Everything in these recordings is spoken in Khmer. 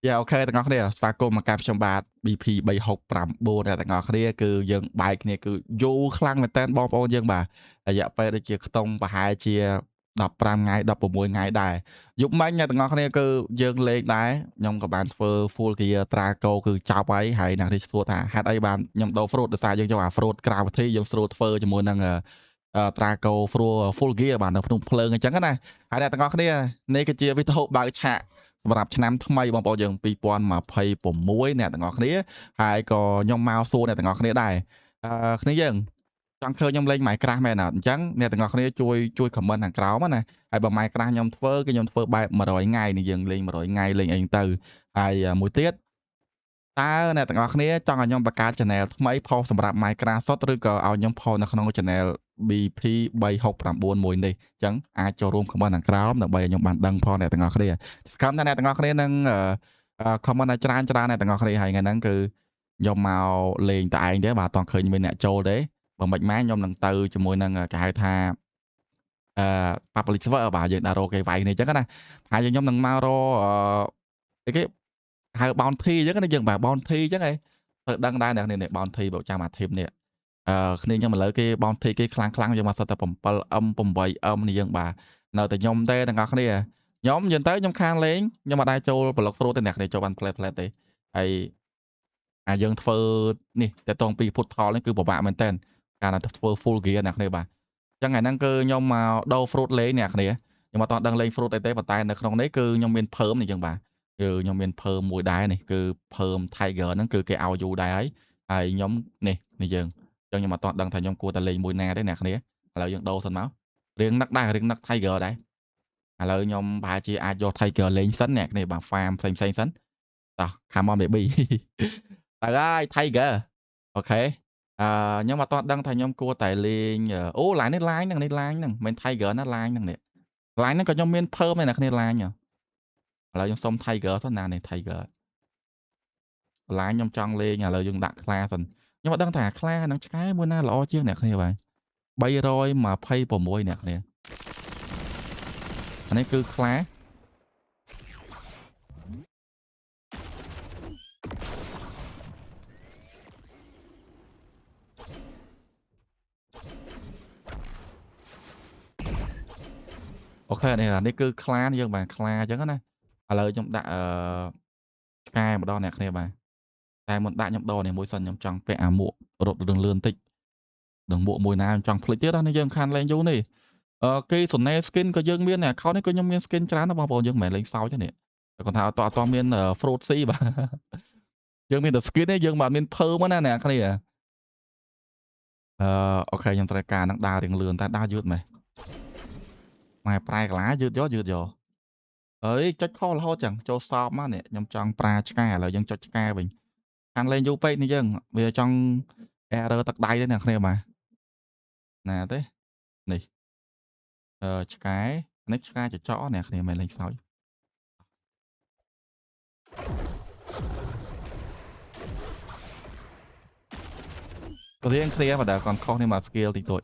យ៉ាអូខេទាំងអស់គ្នាស្វាគមន៍មកកាន់ខ្ញុំបាទ BP 369អ្នកទាំងអស់គ្នាគឺយើងបែកគ្នាគឺយូរខ្លាំងមែនតើបងប្អូនយើងបាទរយៈពេលដូចជាខ្ទង់ប្រហែលជា15ថ្ងៃ16ថ្ងៃដែរយប់មិញអ្នកទាំងអស់គ្នាគឺយើងលេងដែរខ្ញុំក៏បានធ្វើ full gear Traco គឺចប់ហើយអ្នកនេះសួរថាហេតុអីបានខ្ញុំដូរ fruit ដោយសារយើងយកអា fruit ក្រៅប្រទេសយើងស្រួលធ្វើជាមួយនឹងTraco full gear បាទនៅក្នុងភ្លើងអញ្ចឹងណាហើយអ្នកទាំងអស់គ្នានេះគឺជាវីដេអូបើកឆាកសម្រាប់ឆ្នាំថ្មីបងប្អូនយើង2026អ្នកទាំងអស់គ្នាហើយក៏ខ្ញុំមកសួរអ្នកទាំងអស់គ្នាដែរគ្នាយើងចង់ឃើញខ្ញុំលេង Minecraft មែនអត់អញ្ចឹងអ្នកទាំងអស់គ្នាជួយ comment ខាងក្រោមណាហើយបើ Minecraft ខ្ញុំធ្វើគឺខ្ញុំធ្វើបែប100ថ្ងៃនេះយើងលេង100ថ្ងៃលេងអីទៅហើយមួយទៀតតើអ្នកទាំងអស់គ្នាចង់ឲ្យខ្ញុំបង្កើត channel ថ្មីផុសសម្រាប់ Minecraft សុទ្ធឬក៏ឲ្យខ្ញុំផុសនៅក្នុង channel BP 369មួយនេះអញ្ចឹងអាចចូលរួម comment ខាងក្រោមដើម្បីឲ្យខ្ញុំបានដឹងផងអ្នកទាំងអស់គ្នាសង្ឃឹមថាអ្នកទាំងអស់គ្នានឹងcomment ឲ្យច្រើនអ្នកទាំងអស់គ្នាហើយថ្ងៃហ្នឹងគឺខ្ញុំមកលេងតែឯងទេបាទអត់តឃើញមានអ្នកចូលទេបើមិនម៉ែខ្ញុំនឹងទៅជាមួយនឹងគេហៅថាpublic server បាទយើងដាក់រកគេវាយគ្នាអញ្ចឹងណាហើយខ្ញុំនឹងមករអីគេហៅ bounty អញ្ចឹងណាយើងបាទ bounty អញ្ចឹងឯងទៅដឹងដែរអ្នកនេះ bounty បើចាំអា team នេះគ្នាខ្ញុំឥឡូវគេ bounty គេខ្លាំងយើងមកសិតតែ 7M 8M នេះយើងបាទនៅតែខ្ញុំទេទាំងអស់គ្នាខ្ញុំនិយាយទៅខ្ញុំខាងលេងខ្ញុំអត់ដែរចូលប្លុក fruit ទេអ្នកគ្នាចូលបាន play ទេហើយយើងធ្វើនេះតែតងពី foot tall នេះគឺពិបាកមែនតើការធ្វើ full gear អ្នកគ្នាបាទអញ្ចឹងថ្ងៃហ្នឹងគឺខ្ញុំមកដូរ fruit លេងអ្នកគ្នាខ្ញុំអត់តដឹងលេង fruit អីទេប៉ុន្តែនៅក្នុងនេះគឺខ្ញុំមាន perm នេះចឹងបាទគឺខ្ញុំមាន perm មួយដែរនេះគឺ perm tiger ហ្នឹងគឺគេឲ្យយូរដែរហើយខ្ញុំនេះយើងអញ្ចឹងខ្ញុំអត់តដឹងថាខ្ញុំគួរតែលេងមួយណាទេអ្នកគ្នាឥឡូវយើងដូរសិនមករៀងនឹកដែររៀងនឹក tiger ដែរឥឡូវខ្ញុំប្រហែលជាអាចយក tiger លេងសិនអ្នកគ្នាបាទ farm ផ្សេងសិនតោះ come on baby ទៅហើយ tiger អូខេខ្ញុំអត់តដឹងថាខ្ញុំគួរតែលេងអូឡាញនេះឡាញហ្នឹងមិន tiger ណាឡាញហ្នឹងនេះឡាញហ្នឹងក៏ខ្ញុំមាន perm ដែរអ្នកគ្នាឡាញឥឡូវខ្ញុំសុំ tiger សិនណានេះ tiger ឡាញខ្ញុំចង់លេងឥឡូវយើងដាក់ខ្លាសិនខ្ញុំអត់ដឹងថាខ្លានឹងឆ្កែមួយណាល្អជាងអ្នកគ្នាបាទ326អ្នកគ្នាអានេះគឺខ្លាអូខេនេះគឺខ្លាយើងបាទខ្លាអញ្ចឹងណាឥឡូវខ្ញុំដាក់ឆ្កែម្ដងអ្នកគ្នាបាទតែមុនដាក់ខ្ញុំដោនេះមួយសិនខ្ញុំចង់ពាក់អាមួករត់រឿងលឿនតិចនឹងមួកមួយណាខ្ញុំចង់ភ្លេចទៀតណាយើងខានលេងយូរនេះគេសនេ skin ក៏យើងមាន account នេះក៏ខ្ញុំមាន skin ច្រើនណាបងប្អូនយើងមិនមែនលេងសើចទេនេះគាត់ថាអត់មាន fruit C បាទយើងមានតែ skin ទេយើងមិនមាន perm ណាអ្នកគ្នាអូខេខ្ញុំត្រូវការនឹងដើររៀងលឿនតែដើរយឺតមែនម៉ែប្រែកាឡាយឺតយកអើយចុចខលរហូតចឹងចូលសອບមកនេះខ្ញុំចង់ប្រាឆ្កែឥឡូវយើងចុចឆ្កែវិញខាងលេងយូរពេកនេះយើងវាចង់ error ទឹកដៃទេអ្នកគ្នាបាទណាទេនេះឆ្កែនេះឆ្កែចចកអ្នកគ្នាមិនលេងសើចរៀងគ្នាបើតែគាត់ខុសនេះមក skill តិចតួច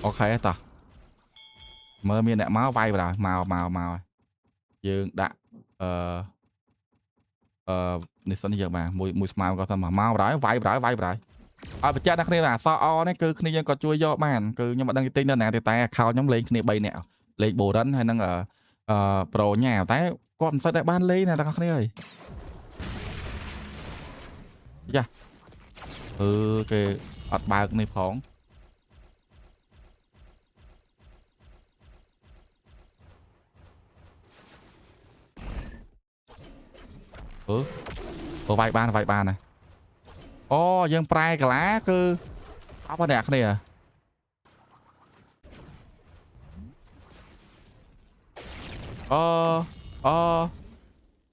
អូខេតោះមើលមានអ្នកមកវាយបណ្ដោយមកយើងដាក់នេះសិនយើងបាទមួយស្មៅក៏សិនមកបណ្ដោយវាយបណ្ដោយឲ្យបញ្ជាក់ដល់គ្នាថាអសអនេះគឺគ្នាយើងក៏ជួយយកបានគឺខ្ញុំអត់ដឹងទីនៅណាទេតែ account ខ្ញុំលេងគ្នា3នាក់លេង Boren ហើយនឹងPro ញ៉ាតែគាត់មិនសូវតែបានលេងណាទាំងអស់គ្នាអើយយ៉ាគេអត់បើកនេះផងវាយបានណាអូយើងប្រែកាឡាគឺអបអ្នកគ្នា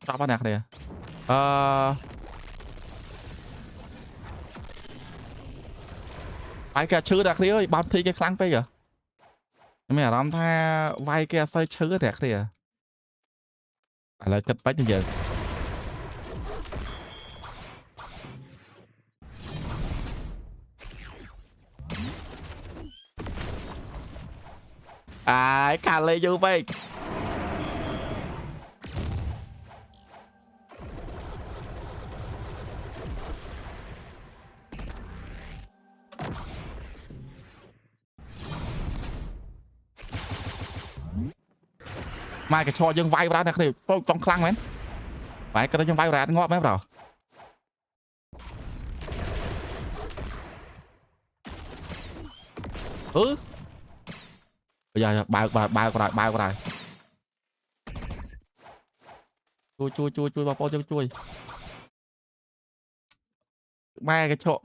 តបអ្នកគ្នាវាយគេឈឺអ្នកគ្នាអើយបោតធីគេខ្លាំងពេកខ្ញុំមានអារម្មណ៍ថាវាយគេអត់សូវឈឺអ្នកគ្នាឥឡូវគិតបាច់ទៅយើង ขาเลยอยู่ไปmai cái cho dương vai ra nè này tôi trong khăn mấy phải cái dương vai ra ngọt mấy rồi bây giờ bao qua đây chui bao chui mai cái cho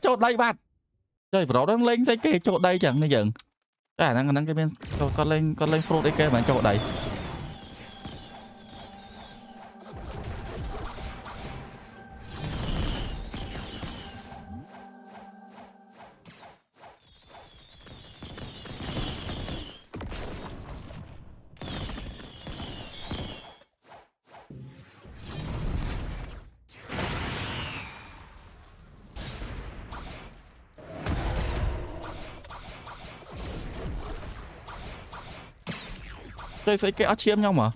chỗ đây bạn chơi vào đó lên cái chỗ đây chẳng bây giờ năng cái bên con lên fruit đây kia mà chỗ đây chơi phải cái áo chiêm nhau mà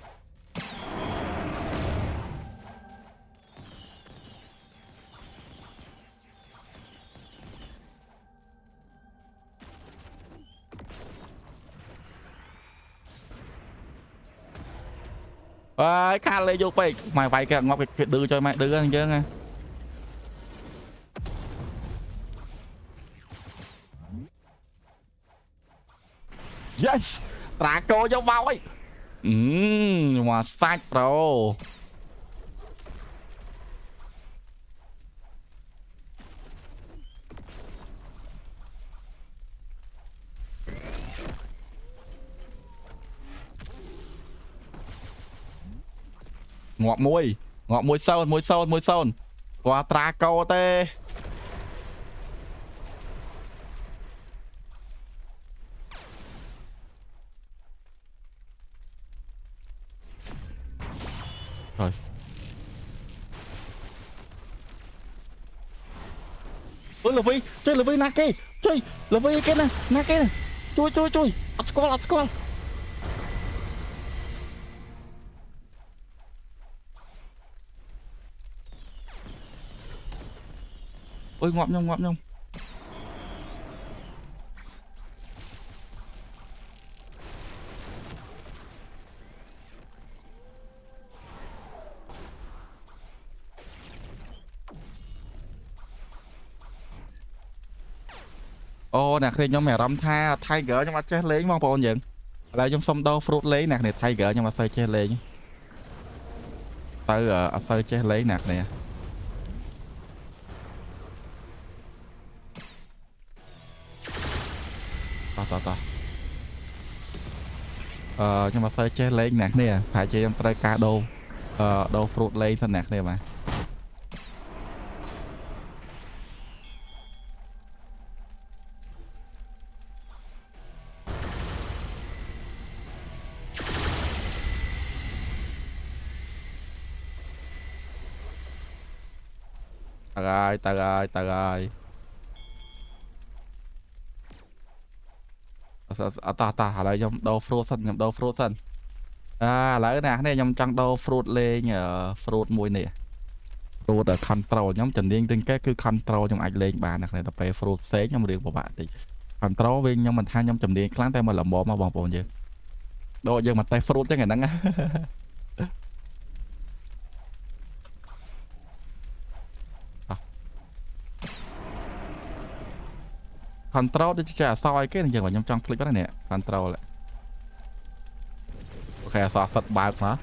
khá lên vô bay mày vậy kìa ngọc cái đưa cho mày đưa anh chứ nghe yes trả cô cho bao ấy mà sai rồi ngọt môi sơn qua tra câu tê rồi là vi chơi là vi nè kia chơi là vi cái nè kia nè chui squall ôi ngọm nhông ô nè khi nhóm mẹ rắm tha thay gỡ nhưng mà chết lấy mong bọn nhận là trong sông đâu fruit lấy nè này thay gỡ nhưng mà sơi chết lấy tới ở sơi chết lấy nè nè to nhưng mà sơi chết lấy nè nè phải chơi trong tay cá đô đô fruit lấy thân nè nè mà ta rồi ta hả lại trong đồ frozen lại nè này trong trăng đồ fruit lên nhờ fruit mùi nè fruit ở control nhóm trần điên trên cái cứ control trong ảnh lên bàn này tập về fruit xế trong riêng của bạn thì control viên nhưng mình hai nhóm trần điên láng tay mà làm bộ mà bòn bòn chứ đồ giờ mặt tay fruit thế ngày nắng control để trả soi cái này giờ vào trong trong clip đó nè control lại ok soi sật bài mà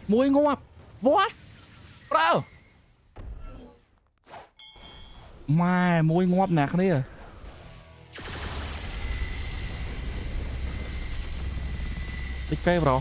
muối ngọt what bro mai muối ngọt nè cái này cái bro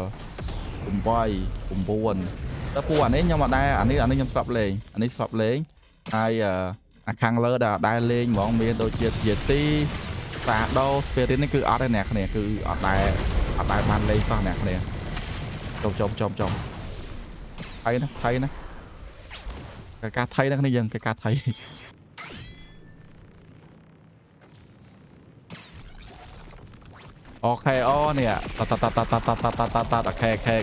9 តែពូអានេះខ្ញុំអត់ដែរអានេះខ្ញុំស្លាប់លេងអានេះស្លាប់លេងហើយអាខាងលើដែលលេងហ្មងមានដូចជាជាទីសាដោ spirit នេះគឺអត់ទេអ្នកគ្នាគឺអត់ដែរបានលេងសោះអ្នកគ្នាចុំថៃណាការថៃណាគ្នាយើងការថៃអូខេអូនេះត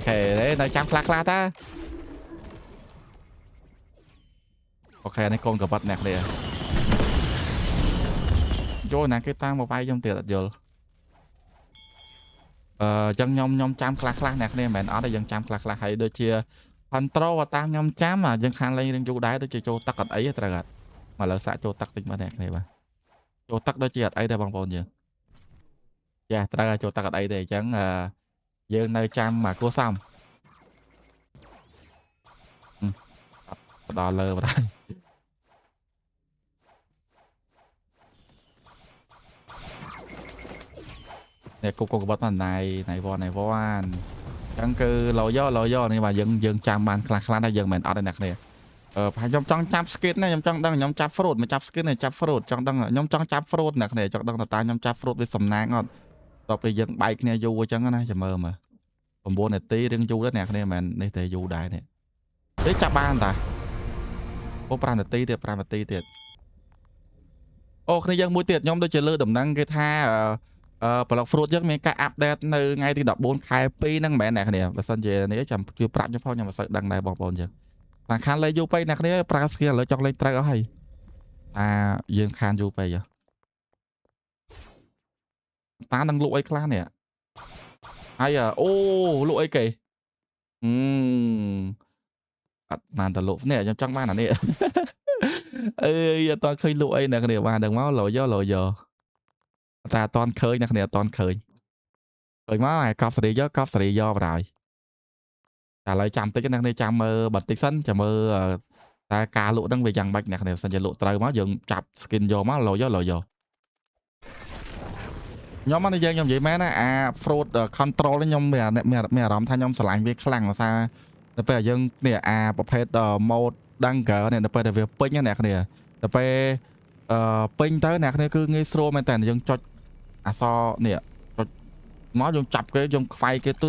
ខេđấyនៅចាំខ្លះតាអូខេនេះកូនកបាត់អ្នកនេះយកណាគេតាមមកវាយខ្ញុំទៀតអត់យល់ចឹងខ្ញុំចាំខ្លះអ្នកនេះមិនមែនអត់ទេយើងចាំខ្លះហើយដូចជា control តាមខ្ញុំចាំយើងខានលេងរឿងយូរដែរដូចជាចូលទឹកអត់អីត្រូវអត់មកលើសាក់ចូលទឹកតិចមកអ្នកនេះបាទចូលទឹកដូចជាអត់អីដែរបងប្អូនយើងចាត្រូវចូលទឹកអត់អីទេអញ្ចឹងយើងនៅចាំមកគួសមដល់លើបាត់ហើយនេះគូកបាត់ណៃវ៉ាន់ចឹងគឺលោយោនេះបាទយើងចាំបានខ្លះដែរយើងមិនអត់ទេអ្នកគ្នាប្រហែលខ្ញុំចង់ចាប់ skin ណាខ្ញុំចង់ដឹងខ្ញុំចាប់ fruit មិនចាប់ skin ទេចាប់ fruit ចង់ដឹងខ្ញុំចង់ចាប់ fruit អ្នកគ្នាចង់ដឹងតើខ្ញុំចាប់ fruit វាសំណាងអត់ដល់ពេលយើងបែកគ្នាយូរអញ្ចឹងណាចាំមើល9 នាទីរឿងយូរដែរអ្នកគ្នាមិននេះទេយូរដែរនេះទេចាប់បានតា5 នាទីទៀតអូគ្នាយើងមួយទៀតខ្ញុំដូចជាលើដំណឹងគេថាប្លុក fruit យើងមានការអាប់ដេតនៅថ្ងៃទី14 ខែ 2 ហ្នឹងមែនអ្នកគ្នាបើសិនជានេះចាំជួយប្រាប់ខ្ញុំផងខ្ញុំមិនសូវដឹងដែរបងប្អូនយើងខាងខានលេងយូរពេកអ្នកគ្នាប្រើ skill ឥឡូវចង់លេងត្រូវអស់ហើយយើងខានយូរពេកតានឹងលក់អីខ្លះនេះហើយអូលក់អីគេអត់បានទៅលក់នេះខ្ញុំចង់បានអានេះអើយអត់តឃើញលក់អីអ្នកគ្នាបានដឹងមកលោយោតែអត់តឃើញអ្នកគ្នាអត់តឃើញមកហើយកប់សេរីយកបរាយតែឥឡូវចាំតិចអ្នកគ្នាចាំមើលបន្តិចសិនចាំមើលតែការលក់ហ្នឹងវាយ៉ាងម៉េចអ្នកគ្នាសិនជាលក់ត្រូវមកយើងចាប់ skin យកមកលោយោខ្ញុំមកនិយាយខ្ញុំនិយាយមែនណាអា fruit control ខ្ញុំមានអារម្មណ៍ថាខ្ញុំស្រឡាញ់វាខ្លាំងភាសាទៅពេលយើងនេះអាប្រភេទ mode Dunker នេះទៅពេលដែលវាពេញណាអ្នកគ្នាទៅពេលពេញទៅអ្នកគ្នាគឺងាយស្រួលមែនតើយើងចុចអក្សរនេះចុចមកយើងចាប់គេយើងខ្វាយគេទូ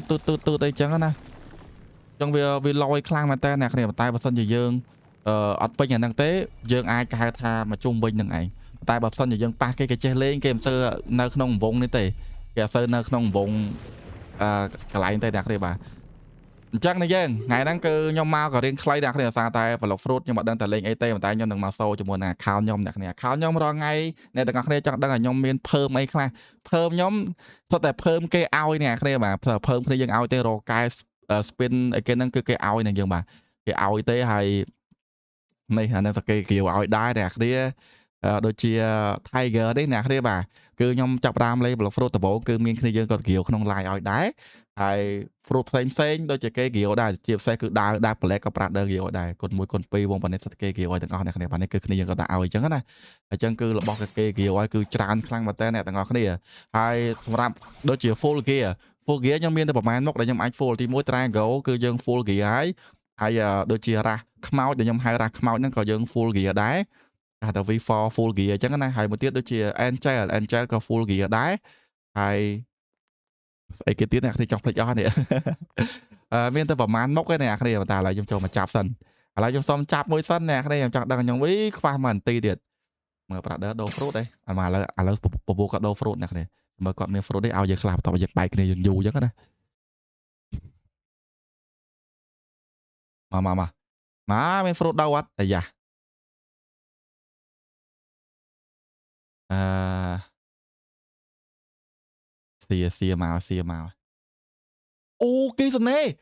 អីចឹងណាចឹងវាលយខ្លាំងមែនតើអ្នកគ្នាតែបើសិនជាយើងអត់ពេញអាហ្នឹងទេយើងអាចគេហៅថាមកជុំវិញនឹងឯងតែបើមិនជាយើងប៉ះគេចេះលេងគេមិនសូវនៅក្នុងវងនេះទេគេអត់សូវនៅក្នុងវងកន្លែងទេអ្នកគ្នាបាទអញ្ចឹងនេះយើងថ្ងៃហ្នឹងគឺខ្ញុំមកក៏រៀងខ្លីអ្នកគ្នាសារតែប្លុក fruit ខ្ញុំអត់ដឹងតែលេងអីទេតែខ្ញុំនឹងមកសូជាមួយនឹង account ខ្ញុំអ្នកគ្នា account ខ្ញុំរាល់ថ្ងៃអ្នកទាំងអស់គ្នាចង់ដឹងថាខ្ញុំមានភើមអីខ្លះភើមខ្ញុំសុទ្ធតែភើមគេឲ្យអ្នកគ្នាបាទភើមគ្នាយើងឲ្យទេរកកែ spin អីគេហ្នឹងគឺគេឲ្យនឹងយើងបាទគេឲ្យទេហើយនេះអានឹងសកេគៀវឲ្យដែរអ្នកគ្នាដូចជា Tiger នេះអ្នកគ្នាបាទគឺខ្ញុំចាប់ផ្ដើមលេង Block Fruit ដំបូងគឺមានគ្នាយើងក៏គៀវក្នុង live ឲ្យដែរហើយ fruit ផ្សេងដូចជាគេគៀវដែរជាពិសេសគឺដើរ black ក៏ប្រាក់ដើរគៀវដែរគុណ1គុណ2វងប៉នេះសិតគេគៀវឲ្យទាំងអស់អ្នកគ្នាបាទនេះគឺគ្នាយើងក៏ដាក់ឲ្យអញ្ចឹងណាអញ្ចឹងគឺរបស់គេគៀវឲ្យគឺច្រើនខ្លាំងមែនតើអ្នកទាំងអស់គ្នាហើយសម្រាប់ដូចជា full gear ខ្ញុំមានតែប្រហែលមុខដែលខ្ញុំអាច full ទី1 Triangle គឺយើង full gear ហើយដូចជារ៉ាស់ខ្មោចដែលខ្ញុំហៅរ៉ាស់ខ្មោចហ្នឹងក៏យើង full gear ដែរហៅថា V4 full gear អញ្ចឹងណាហើយមួយទៀតដូចជា Angel ក៏ full gear ដែរហើយស្អីគេទៀតអ្នកគ្នាចង់ភ្លេចអស់នេះមានតែប្រហែលមុខឯអ្នកគ្នាតែឥឡូវខ្ញុំចូលមកចាប់សិនឥឡូវខ្ញុំសុំចាប់មួយសិនអ្នកគ្នាខ្ញុំចង់ដឹងខ្ញុំខ្វះមួយនាទីទៀតមើល Brother ដូរ fruit ឯងឥឡូវពពូគាត់ដូរ fruit អ្នកគ្នាមើលគាត់មាន fruit ឯងឲ្យយើងខ្លះបន្ទាប់យើងបែកគ្នាយើងយូរអញ្ចឹងណាមកមាន fruit ដូរអត់អាយ៉ា xìa màu ô ký sân nê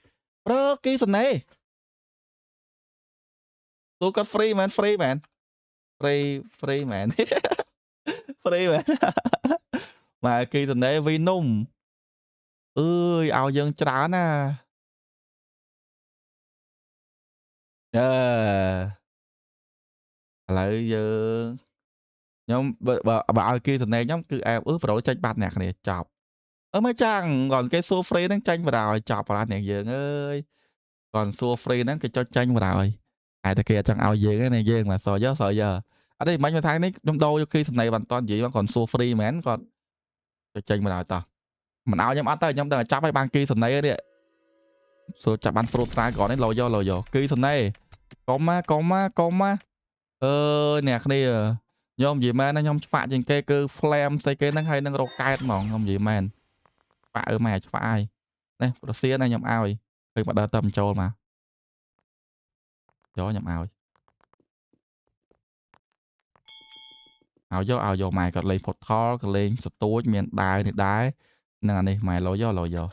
bro ký sân nê tôi có free man free man free man mà ký sân nê vì nung ơi ao dân trán à lại giờ nhóm bà ao kia sân nê nhóm cứ em ướp vào tranh bát nè này chọc mới chăng còn cái xua free nó tranh vào rồi chọc vào nè dương ơi còn xua free nó cái cho tranh vào rồi ai ta kia chẳng ao dương cái này dương mà sợ giờ ở đây mấy tháng đấy trong đâu khi sân này bằng toàn gì mà còn xua free mến còn cho tranh vào rồi tao mình ao nhóm ăn tới nhóm đang chấp hay ban kia sân này đấy xua chặt ban pro ta còn đấy lồi vô kia sân này có má nè cái này nhóm gì mà nó nhóm phạt trên cây cứ flame xây cây nó hay nó rocket mỏng nhóm gì mà phạt ở mày phạt ai này Russia này nhóm ao rồi khi mà đa tâm trâu mà gió nhóm ao ao vô mày còn lên phật thọ còn lên sụt tối miền đài thì đái nè này mày lôi vô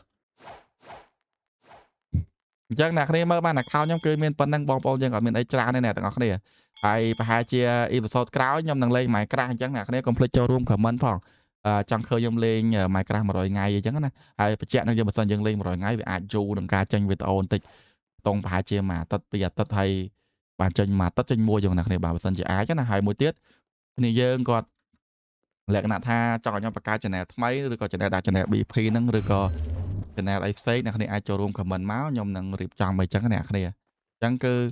chắc nè cái mơ ban là khao nhóm cứ miền phân năng bom bom dân ở miền ấy tra đây nè tao ngọc này ai hai chia episode cáo nhóm đang lên mày cra chắc nè cái complete cho room comment phòng chẳng khơi nhóm lên mày cra mà rồi ngày gì chẳng nè ai phải chạy nó dân một dân lên rồi ngày về aju đừng ca tranh về ôn tịch tông hai chia mà tất bây giờ tất hay bàn tranh mà tất tranh mua dùng nè này bảo sân chỉ ái chắc là hai mỗi tiết này dân còn lệ nè tha cho nhóm bạc ca này mấy rồi còn này đạt này bị phi nâng rồi còn này lại xây nè này ai cho room comment máu nhóm nâng riệp trong mày chẳng nè này chẳng cứ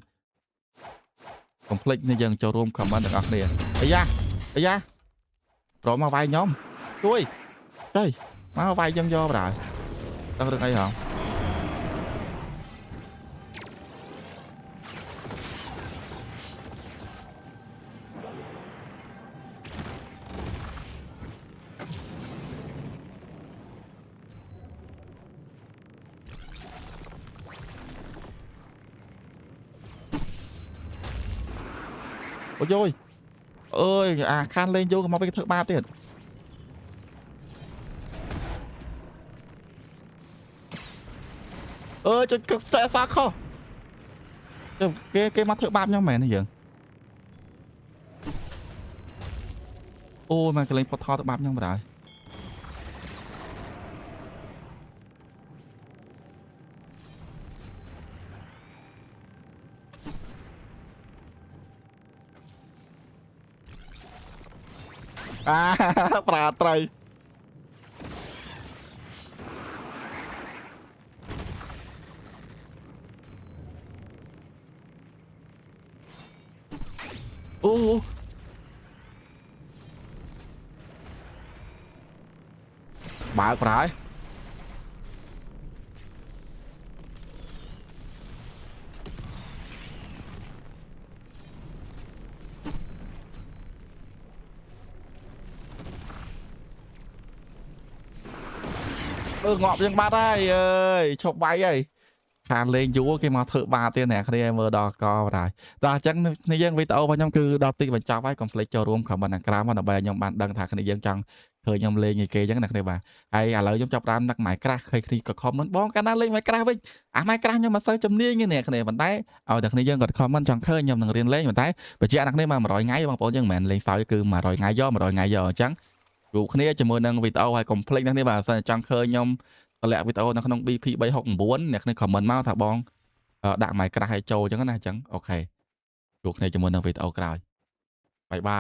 complete này dân cho room comment được này ấy da rồi mà vai nhóm tôi đây má vai dân do rồi tao được hay không ôi ơi khan lên vô mà cái thợ ba tiền cho xe xa không cái mắt thợ ba nhau mày này giờ ôi mà cái lên thọ thợ ba nhau mà rồi pra trời bà phải ngọt dân ba đây ơi chọc bay ấy khan lên chú cái mà thợ ba tiền nè cái em vừa đo co rồi ta chắc này dân với tao bao nhiêu cứ đo tiền và cho vai complete cho room không bằng cram mà bây giờ bạn đăng thả cái này dân chẳng khởi nhom lên như kia chẳng nè này bà ai lợi giống chọc ram đặt máy crack khi có comment bón cái nó lên máy crack với máy crack nhưng mà sao chấm niên như nè cái này mình thấy đặt này dân còn comment chẳng khơi nhom thằng riêng lên mình thấy và chị đặt này mà rồi ngay bằng bộ dân mẹ lên sao cứ mà rồi ngay do mà rồi ngay giờ chẳng dù kia cho mưa nâng vì tao hay complete này bà chẳng khơi nhom lẹ với tao nó không BP 364 nè cái comment máu thả bong đạn mày crack hay trâu chẳng cái này chẳng ok chuột này cho mưa nâng vì tao cài bye bye